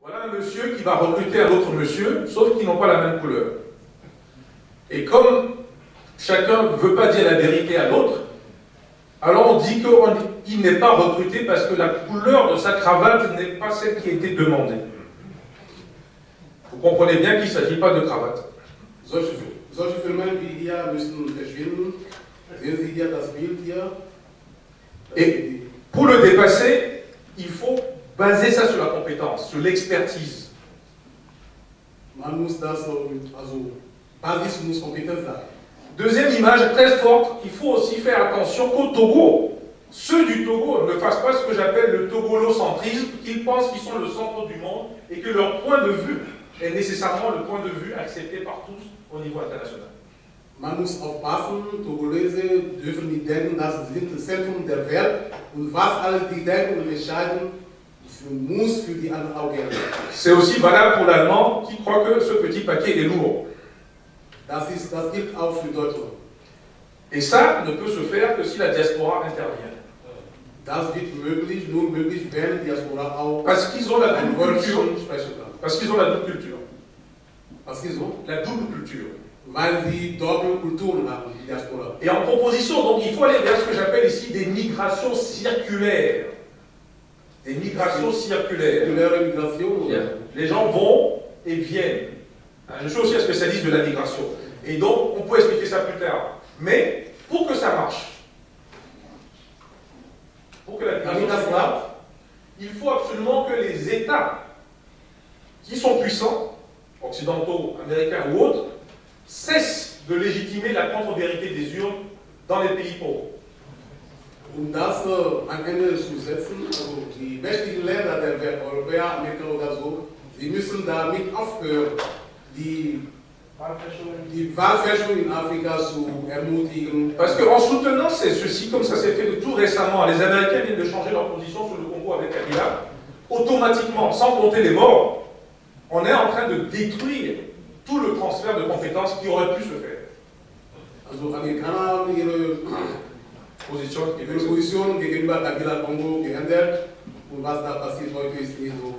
Voilà un monsieur qui va recruter un autre monsieur, sauf qu'ils n'ont pas la même couleur. Et comme chacun ne veut pas dire la vérité à l'autre, alors on dit qu'il n'est pas recruté parce que la couleur de sa cravate n'est pas celle qui a été demandée. Vous comprenez bien qu'il ne s'agit pas de cravate. Solche Firmen wie hier müssen verschwinden. Sehen Sie hier das Bild hier. Et pour le dépasser, il faut baser ça sur la compétence, sur l'expertise. Man muss das, also Basis muss Kompetenz sein. Deuxième image très forte, il faut aussi faire attention qu'au Togo, ceux du Togo ne fassent pas ce que j'appelle le togolocentrisme, qu'ils pensent qu'ils sont le centre du monde et que leur point de vue est nécessairement le point de vue accepté par tous au niveau international. Man muss aufpassen, Togolese dürfen nicht denken, dass sie sind das Zentrum der Welt und was alle die denken und entscheiden, muss für die anderen auch gelten. C'est aussi valable pour l'Allemand qui croit que ce petit paquet est lourd. Das gilt auch für Deutschland. Et ça ne peut se faire que si la diaspora intervient. Das wird nur möglich, wenn die Diaspora auch Parce qu'ils ont la ein double Wort culture. sprechen kann. Parce qu'ils ont la double culture. Was qu'ils ont? La double culture. Weil sie Doppelkulturen haben, die Diaspora. Et en proposition, donc il faut aller vers ce que j'appelle ici des migrations circulaires. Des migrations circulaires. Circulaire Migration. Les gens vont et viennent. Je suis aussi un spécialiste de la migration. Et donc, on peut expliquer ça plus tard. Mais, pour que ça marche, pour que la migration marche, il faut absolument que les États qui sont puissants, occidentaux, américains ou autres, cessent de légitimer la contre-vérité des urnes dans les pays pauvres. Das am Ende zu setzen, also die mächtigen Länder der Welt, Europäer, Amerika oder so, sie müssen damit aufhören, die Wahlfälschung in Afrika zu ermutigen. Parce qu'en soutenant ceci, comme ça s'est fait tout récemment, les Américains viennent de changer leur position sur le Congo avec Kabila, automatiquement, sans compter les morts, on est en train de détruire tout le transfert de compétences qui aurait pu se faire. Also Amerikaner haben ihre Position gegenüber Kabila Kongo geändert und was da passiert heute ist nicht so.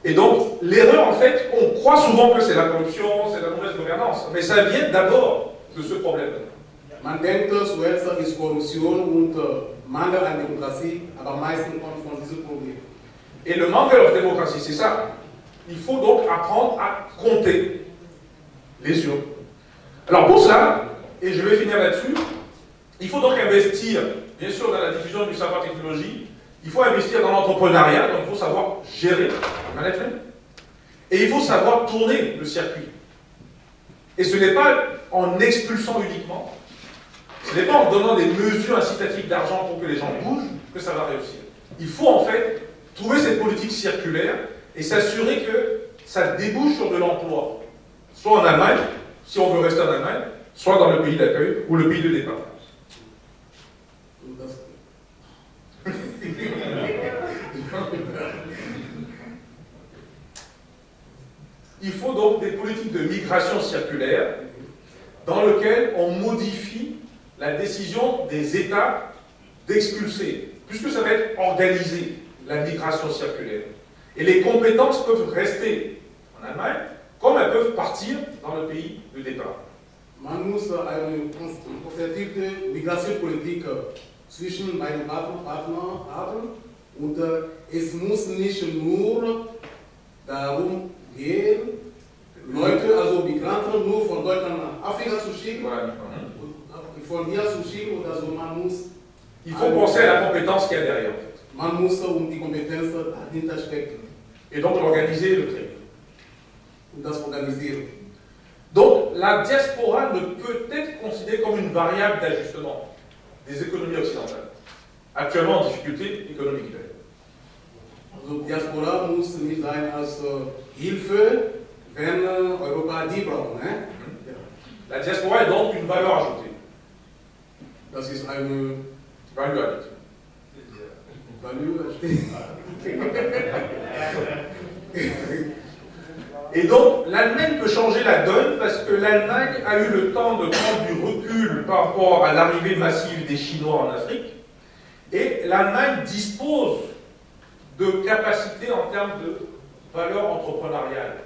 Et donc, l'erreur, en fait, on croit souvent que c'est la corruption, c'est la mauvaise gouvernance, mais ça vient d'abord de ce problème. Man denkt, zuerst ist Korruption und Mangel an Demokratie, aber meistens kommt von diesem Problem. Et le manque de démocratie, c'est ça. Il faut donc apprendre à compter les urnes. Alors pour ça, et je vais finir là-dessus, il faut donc investir, bien sûr, dans la diffusion du savoir technologie, il faut investir dans l'entrepreneuriat, donc il faut savoir gérer le management, et il faut savoir tourner le circuit. Et ce n'est pas en expulsant uniquement, ce n'est pas en donnant des mesures incitatives d'argent pour que les gens bougent que ça va réussir. Il faut en fait trouver cette politique circulaire et s'assurer que ça débouche sur de l'emploi, soit en Allemagne, si on veut rester en Allemagne, soit dans le pays d'accueil ou le pays de départ. Il faut donc des politiques de migration circulaire dans lesquelles on modifie la décision des États d'expulser, puisque ça va être organisé, la migration circulaire. Et les compétences peuvent rester en Allemagne, comme elles peuvent partir dans le pays de départ. Man muss eine konzertierte Migrationspolitik zwischen beiden Partnern haben und es muss nicht nur darum gehen, Leute, also Migranten nur von Deutschland nach Afrika zu schicken, von hier zu schicken oder so, man muss... Il faut penser à la compétence qu'il y a derrière. En fait. Man muss die Kompetenz dahinter stecken. Et donc organiser le tri. Und das organisieren. Donc la diaspora ne peut être considérée comme une variable d'ajustement des économies occidentales, actuellement en difficulté économique. Also Diaspora muss nicht sein als Hilfe, wenn Europa die braucht. Ne? La diaspora est donc une valeur ajoutée. Das ist eine Value added. Et donc, l'Allemagne peut changer la donne parce que l'Allemagne a eu le temps de prendre du recul par rapport à l'arrivée massive des Chinois en Afrique. Et l'Allemagne dispose de capacités en termes de valeur entrepreneuriale.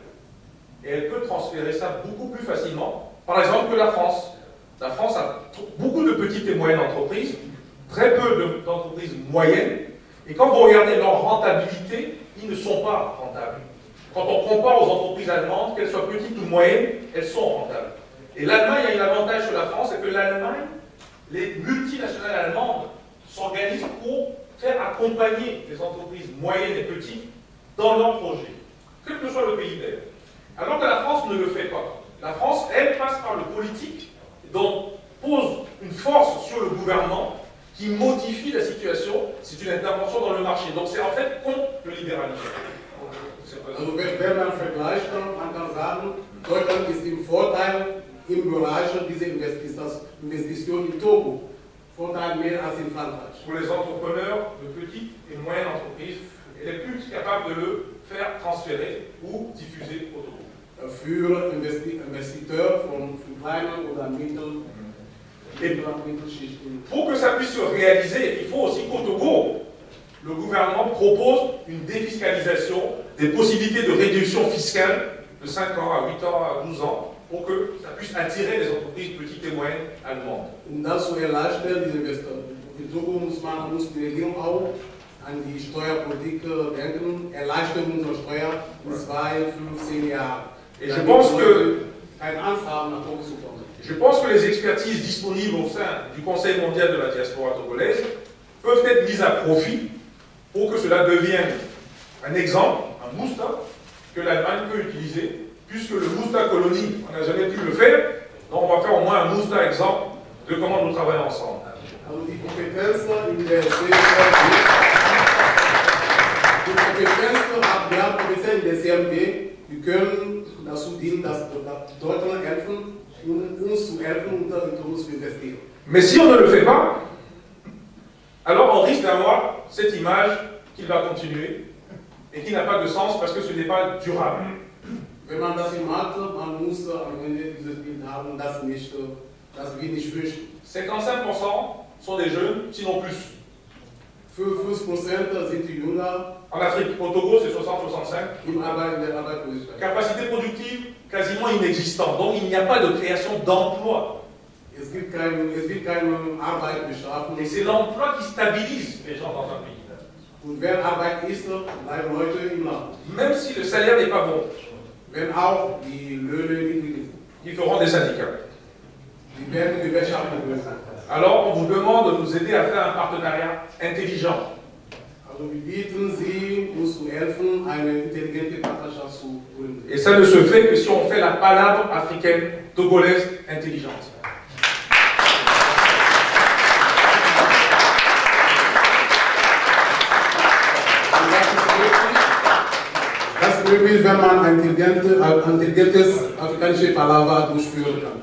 Et elle peut transférer ça beaucoup plus facilement, par exemple, que la France. La France a beaucoup de petites et moyennes entreprises, très peu d'entreprises moyennes, et quand vous regardez leur rentabilité, ils ne sont pas rentables. Quand on compare aux entreprises allemandes, qu'elles soient petites ou moyennes, elles sont rentables. Et l'Allemagne a un avantage sur la France, c'est que l'Allemagne, les multinationales allemandes s'organisent pour faire accompagner les entreprises moyennes et petites dans leurs projets, quel que soit le pays d'ailleurs. Alors que la France ne le fait pas. La France, elle, passe par le politique, donc pose une force sur le gouvernement qui modifie la situation. C'est une intervention dans le marché. Donc c'est en fait contre le libéralisme. Also wenn man vergleicht, man kann sagen, Deutschland ist im Vorteil im Bereich dieser Investition in Togo. Vorteil mehr als in Frankreich. Pour les entrepreneurs de petites et moyennes entreprises, elle est plus capable de le faire transférer ou diffuser au Togo. Für Investiteur von kleinen oder Mittelschichten. Pour que ça puisse se réaliser, il faut aussi qu'au Togo, le gouvernement propose une défiscalisation, des possibilités de réduction fiscale de 5 ans à 8 ans à 12 ans, pour que ça puisse attirer les entreprises petites et moyennes allemandes. Das zu erleichtern, diese Investoren. In Togo muss die Regierung auch an die Steuerpolitik denken, Erleichterung unserer Steuer in 2, 5, 10 Jahren. Et je pense que les expertises disponibles au sein du Conseil mondial de la diaspora togolaise peuvent être mises à profit pour que cela devienne un exemple, un mousta, que l'Allemagne peut utiliser, puisque le mousta colonie, on n'a jamais pu le faire, donc on va faire au moins un mousta exemple de comment nous travaillons ensemble. Also die Kompetenz in der CMD, die können dazu dienen, dass Deutschland helfen, uns zu helfen und uns zu investieren. Mais si on ne le fait pas, alors on risque d'avoir cette image qui va continuer et qui n'a pas de sens parce que ce n'est pas durable. Wenn man das macht, man muss am Ende dieses Bild haben, das wir nicht fürchten. 55% sont des jeunes, sinon plus. 50% sind die Jünger. En Afrique, au Togo, c'est 60-65. Capacité productive quasiment inexistante. Donc il n'y a pas de création d'emploi. Et c'est l'emploi qui stabilise les gens dans un pays. Même si le salaire n'est pas bon. Ils feront des syndicats. Alors on vous demande de nous aider à faire un partenariat intelligent. Et ça ne se fait que si on fait la palabre africaine togolaise intelligente. Das möglich, wenn man intelligentes afrikanische Palaver durchführen kann.